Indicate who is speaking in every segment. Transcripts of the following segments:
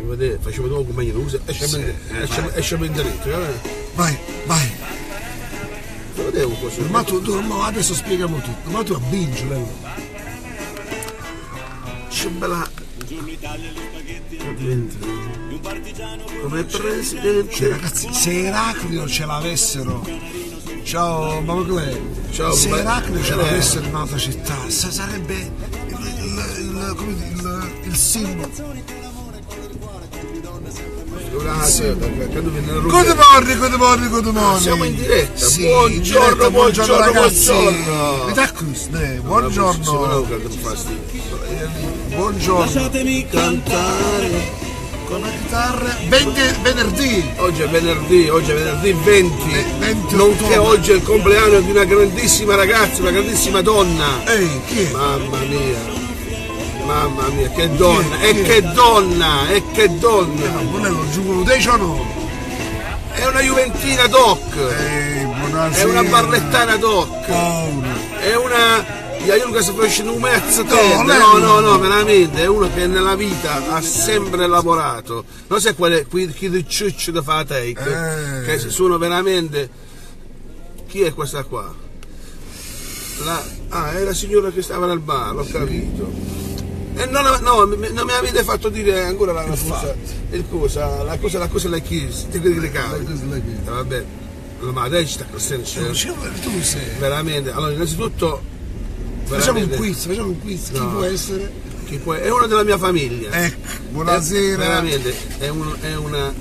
Speaker 1: facevo vedere come io uso, esce ben dritto,
Speaker 2: Vai.
Speaker 1: Lo vedevo così.
Speaker 2: Ma tu adesso spieghiamo tutto, ma tu abbingi,
Speaker 1: c'è bella come presidente.
Speaker 2: Cioè, ragazzi, se Eraclio ce l'avessero, ciao Mamma Clay, se Eraclio ce l'avessero in un'altra città, sarebbe il simbolo. Good morning.
Speaker 1: Siamo in diretta.
Speaker 2: Sì,
Speaker 1: buongiorno
Speaker 2: ragazzi.
Speaker 1: Buongiorno.
Speaker 2: Buongiorno.
Speaker 3: Lasciatemi cantare
Speaker 2: con la chitarra. Venerdì.
Speaker 1: Oggi è venerdì 20.
Speaker 2: 20
Speaker 1: nonché oggi è il compleanno di una grandissima ragazza, una grandissima donna.
Speaker 2: Ehi, chi è?
Speaker 1: Mamma mia, che donna, che donna!
Speaker 2: Bonello, giuro, deci o no?
Speaker 1: È una juventina doc!
Speaker 2: Buonasera.
Speaker 1: È una barlettana doc! È una... Io che sto facendo un mezzo no, veramente, è uno che nella vita ha sempre lavorato. Non sai chi di ciuccio da fa take, che sono veramente... Chi è questa qua? È la signora che stava nel bar, ho capito. Non mi avete fatto dire ancora la cosa la chiesa, ti credi le case. Vabbè, ma adesso sta crescendo.
Speaker 2: Tu sei.
Speaker 1: Veramente, allora innanzitutto
Speaker 2: facciamo un quiz, chi può essere?
Speaker 1: È una della mia famiglia.
Speaker 2: Ecco, buonasera.
Speaker 1: Veramente, è una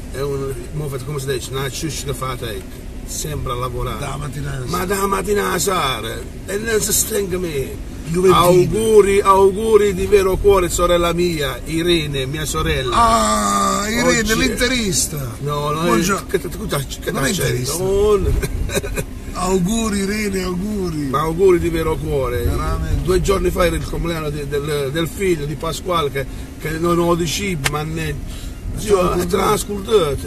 Speaker 1: come si dice, una ciuscia da fata, sempre a lavorare. Ma da mattina a sera, e non si stenga me. Auguri di vero cuore, sorella mia, Irene, mia sorella.
Speaker 2: Irene, oggi... l'interista.
Speaker 1: No,
Speaker 2: buongiorno.
Speaker 1: Che
Speaker 2: non è interista. Auguri Irene, auguri.
Speaker 1: Ma auguri di vero cuore.
Speaker 2: Veramente.
Speaker 1: 2 giorni fa era il compleanno del figlio di Pasquale che non ho di cibo, ma ne... Io trascurato.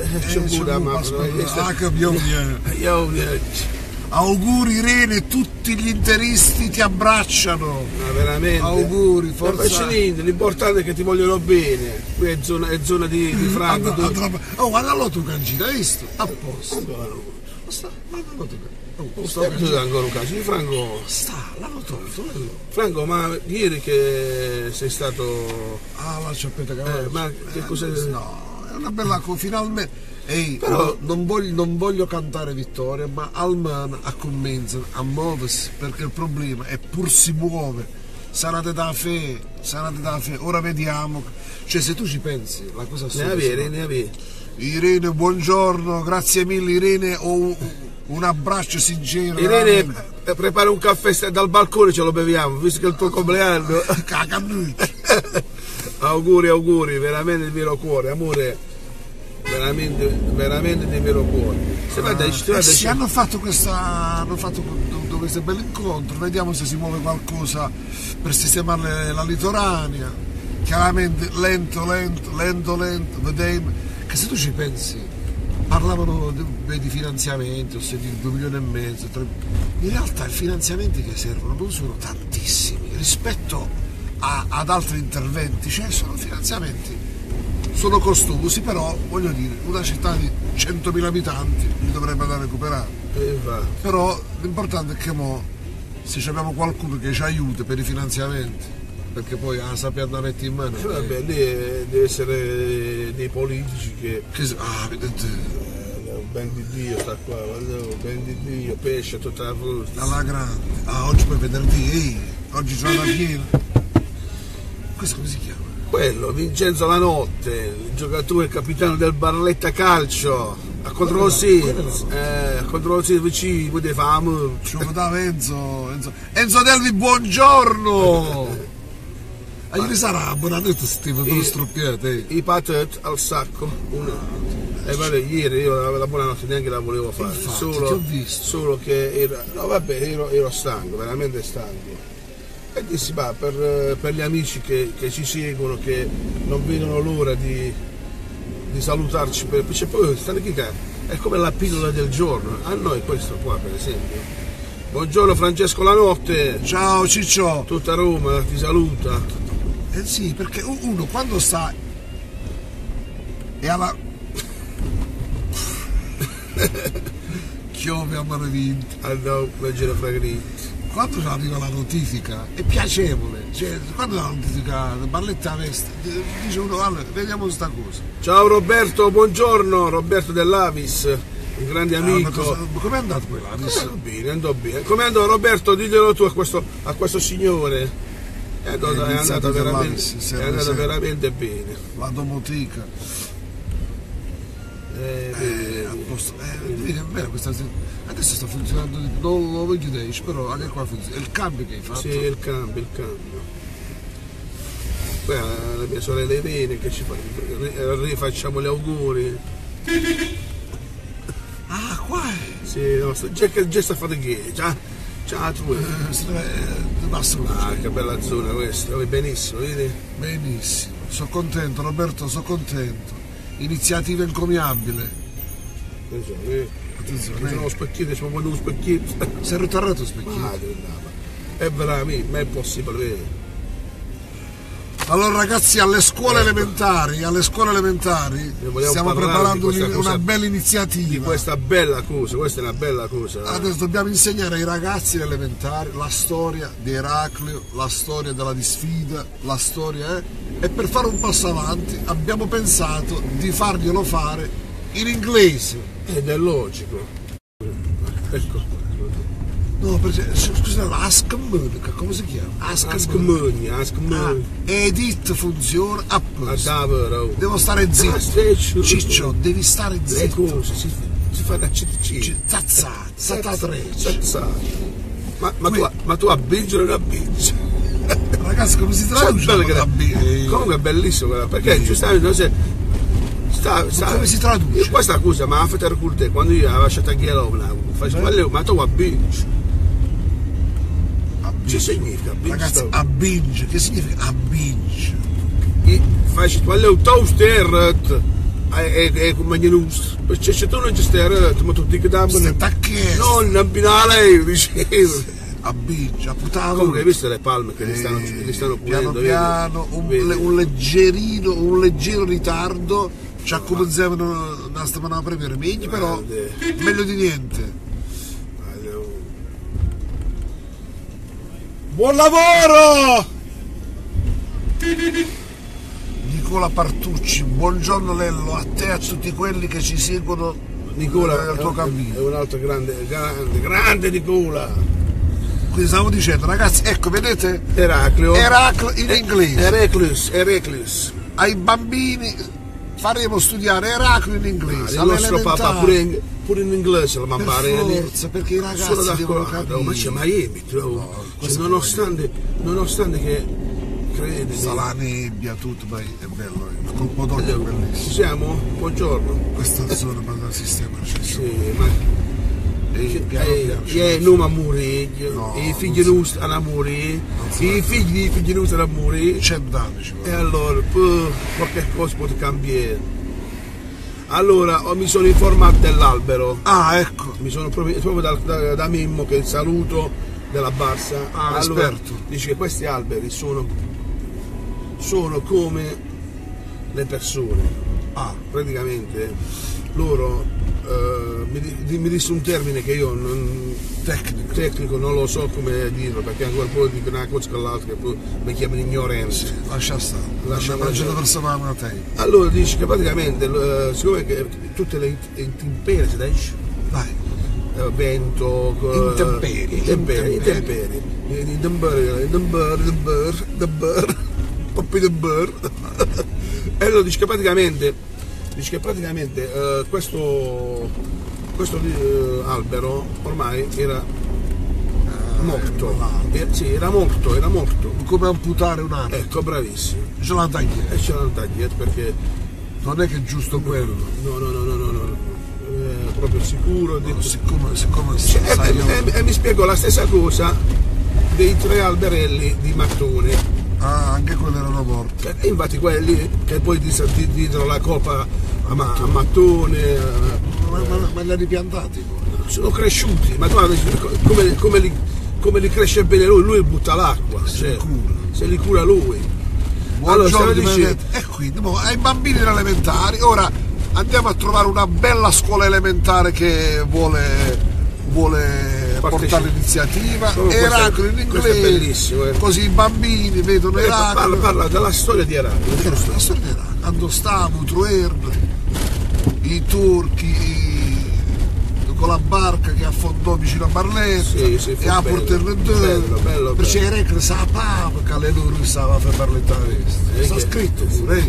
Speaker 2: Auguri Irene, tutti gli interisti ti abbracciano.
Speaker 1: Ma veramente.
Speaker 2: Auguri, forza.
Speaker 1: L'importante è che ti vogliono bene. Qui è zona di Franco.
Speaker 2: Guarda tu Cancina, hai visto? A posto.
Speaker 1: Sto ancora un caso di Franco.
Speaker 2: L'hanno tolto.
Speaker 1: Franco, ma ieri che sei stato.
Speaker 2: La ciappetta che
Speaker 1: ma che cos'è?
Speaker 2: No, è una bella finalmente. Però non voglio cantare vittoria, ma almeno a cominciare a muoversi, perché il problema è pur si muove. Sarate da fe. Ora vediamo. Cioè, se tu ci pensi, la cosa
Speaker 1: ne avere.
Speaker 2: Irene, buongiorno, grazie mille Irene, ho un abbraccio sincero.
Speaker 1: Irene, prepara un caffè dal balcone, ce lo beviamo, visto che è il tuo compleanno. Auguri, veramente di vero cuore, amore. Veramente di vero cuore.
Speaker 2: Hanno fatto questo bel incontro, vediamo se si muove qualcosa per sistemare la litoranea. Chiaramente lento, vediamo che se tu ci pensi, parlavano di finanziamenti, ho sentito 2,5 milioni, 3... in realtà i finanziamenti che servono non sono tantissimi rispetto ad altri interventi, cioè sono finanziamenti. Sono costosi, però voglio dire, una città di 100.000 abitanti li dovrebbe da recuperare. Però l'importante è che se abbiamo qualcuno che ci aiuti per i finanziamenti, perché poi sappiamo da mettere in mano.
Speaker 1: Vabbè, lì deve essere dei politici che. Ben di Dio sta qua, ben di Dio, pesce tutta la frusta.
Speaker 2: Alla grande. Oggi poi venerdì, oggi c'è una piena. Questo come si chiama?
Speaker 1: Quello, Vincenzo Lanotte, il giocatore capitano del Barletta Calcio, a controllo sì, vicino, potete fare.
Speaker 2: Ci votava Enzo Delvi, buongiorno! Ieri sarà abbonamento stivo dello struppiate.
Speaker 1: I patet al sacco, ieri io la buonanotte neanche la volevo fare.
Speaker 2: Infatti,
Speaker 1: solo che ero stanco, veramente stanco. E dissi, per gli amici che ci seguono, che non vedono l'ora di salutarci, poi è come la pillola del giorno, a noi questo qua per esempio. Buongiorno Francesco Lanotte.
Speaker 2: Ciao Ciccio.
Speaker 1: Tutta Roma ti saluta.
Speaker 2: Sì, perché uno quando sta e alla chiove a mano vinta.
Speaker 1: Andavo a leggere fragrante.
Speaker 2: Quando arriva la notifica è piacevole, cioè quando la notifica balletta a veste, dice uno allora, vediamo sta cosa.
Speaker 1: Ciao Roberto, buongiorno, Roberto dell'Avis, un grande amico.
Speaker 2: Com'è andato poi l'Avis?
Speaker 1: Andò bene. Come andò Roberto? Diglielo tu a questo signore. È andato veramente bene.
Speaker 2: La domotica. A posto. È vero, adesso sta funzionando, non lo vedo, però anche qua funziona. È il cambio che hai fatto?
Speaker 1: Sì, il cambio. Poi la mia sorella Irene che ci fa, rifacciamo gli auguri.
Speaker 2: Ah, qua è?
Speaker 1: Sì, no, già sta faticando, ciao tu. Che bella zona questa, benissimo, vedi?
Speaker 2: Benissimo, sono contento Roberto, sono contento. Iniziativa encomiabile.
Speaker 1: Attenzione, sono specchietto, siamo quando uno specchietto.
Speaker 2: Si è ritornato specchietto.
Speaker 1: È veramente, ma è possibile.
Speaker 2: Allora ragazzi, alle scuole elementari stiamo preparando una bella iniziativa.
Speaker 1: Di questa bella cosa, questa è una bella cosa.
Speaker 2: Adesso dobbiamo insegnare ai ragazzi elementari la storia di Eraclio, la storia della disfida, la storia e per fare un passo avanti abbiamo pensato di farglielo fare in inglese.
Speaker 1: Ed è logico. Ecco.
Speaker 2: No, perché, scusa, Ask Monica, come si chiama?
Speaker 1: Ask Monica.
Speaker 2: Edit funziona a posto.
Speaker 1: Davvero.
Speaker 2: Devo stare zitto. Ciccio, devi stare zitto.
Speaker 1: Le cose si fanno a CTC.
Speaker 2: Zazzate.
Speaker 1: Ma tu abbingi o non abbingi?
Speaker 2: Ragazzi, come si traduce?
Speaker 1: Comunque è bellissimo, perché giustamente
Speaker 2: come si traduce?
Speaker 1: Questa cosa mi ha fatto ricordare quando io avevo lasciato a Ghielona, ma tu abbingi. Che significa abbingi?
Speaker 2: Ragazzi, abbingi, che significa abbingi?
Speaker 1: Fai quello toaster e come giusto. Perché se tu non ci stai, ma tu ti chiedi non abbinare, dicevo.
Speaker 2: Abbingi, a puttana.
Speaker 1: Comunque hai visto le palme che li stanno pulendo?
Speaker 2: Piano, un leggero ritardo. Ci accominciamo una settimana prima meglio, però meglio di niente.
Speaker 1: Buon lavoro!
Speaker 2: Nicola Partucci, buongiorno Lello, a te e a tutti quelli che ci seguono.
Speaker 1: Nicola
Speaker 2: nel tuo cammino.
Speaker 1: È un altro grande Nicola.
Speaker 2: Quindi stavo dicendo, ragazzi, ecco, vedete?
Speaker 1: Eraclio
Speaker 2: in inglese.
Speaker 1: Eraclius.
Speaker 2: Ai bambini faremo studiare Eraclio in inglese.
Speaker 1: Il nostro papà pure in inglese la mamma
Speaker 2: forza, perché i ragazzi devono capire.
Speaker 1: Ma c'è Miami, nonostante che credi.
Speaker 2: Sta la nebbia, tutto, ma è bello, il colpo d'occhio è bellissimo.
Speaker 1: Ci siamo? Buongiorno.
Speaker 2: Questa zona per il sistema
Speaker 1: sì, ma non a morire, i figli nostri hanno a morire, i figli nostri hanno a morire.
Speaker 2: 100 anni ci vuole.
Speaker 1: E allora qualche cosa può cambiare. Allora mi sono informato dell'albero.
Speaker 2: Ah, ecco.
Speaker 1: Mi sono proprio da Mimmo, che è il saluto della Barsa.
Speaker 2: Allora, esperto.
Speaker 1: Dice che questi alberi sono come le persone. Praticamente loro mi disse un termine che io tecnico non lo so come dirlo, perché ancora poi dico una cosa con l'altra che poi mi chiamano ignoranza.
Speaker 2: Lascia stare, lascia persona a te.
Speaker 1: Allora dice che praticamente siccome che tutte le intemperie, si dice?
Speaker 2: Vai.
Speaker 1: Vento, intemperie, e allora dice che praticamente questo albero ormai era morto. Era morto.
Speaker 2: Come amputare un albero.
Speaker 1: Ecco, bravissimo.
Speaker 2: Ce l'hanno
Speaker 1: tagliato perché
Speaker 2: non è che è giusto quello.
Speaker 1: No. Proprio sicuro. E mi spiego la stessa cosa dei 3 alberelli di mattone.
Speaker 2: Anche quelli erano morti.
Speaker 1: E infatti quelli che poi diedero la colpa a mattone.
Speaker 2: Ma li ha ripiantati?
Speaker 1: Sono cresciuti, ma guarda come li cresce bene lui butta l'acqua. Se li cura lui.
Speaker 2: Buongiorno,
Speaker 1: allora,
Speaker 2: e quindi ai bambini elementari, ora andiamo a trovare una bella scuola elementare che vuole portare l'iniziativa. Eraclio in inglese, così i bambini vedono Eraclio.
Speaker 1: Parla della storia di Eraclio.
Speaker 2: La storia di Eraclio, Andostavo, Truern, i turchi con la barca che affondò vicino a Barletta, e a Porterredore, perché Eraclio sapeva che le loro stavano a fare Barletta a Vesta. Sta scritto pure.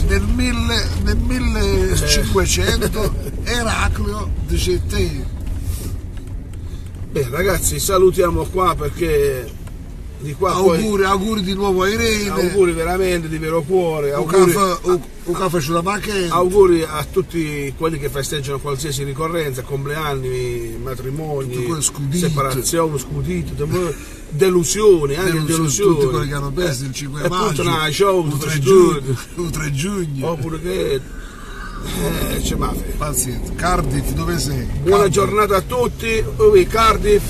Speaker 2: Nel 1500 Eraclio dice te.
Speaker 1: Beh ragazzi, salutiamo qua perché di qua
Speaker 2: auguri di nuovo a Irene,
Speaker 1: auguri veramente di vero cuore, auguri a tutti quelli che festeggiano qualsiasi ricorrenza, compleanni, matrimoni, separazioni, scudito, delusioni, anche delusioni,
Speaker 2: tutti quelli che hanno perso il 5 maggio,
Speaker 1: il
Speaker 2: 3 giugno,
Speaker 1: oppure che c'è mafia.
Speaker 2: Pazienza. Cardiff, dove sei?
Speaker 1: Buona giornata a tutti. Cardiff.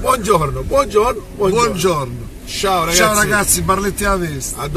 Speaker 1: Buongiorno.
Speaker 2: Buongiorno.
Speaker 1: Ciao ragazzi.
Speaker 2: Ciao ragazzi, Barletti a Vesta.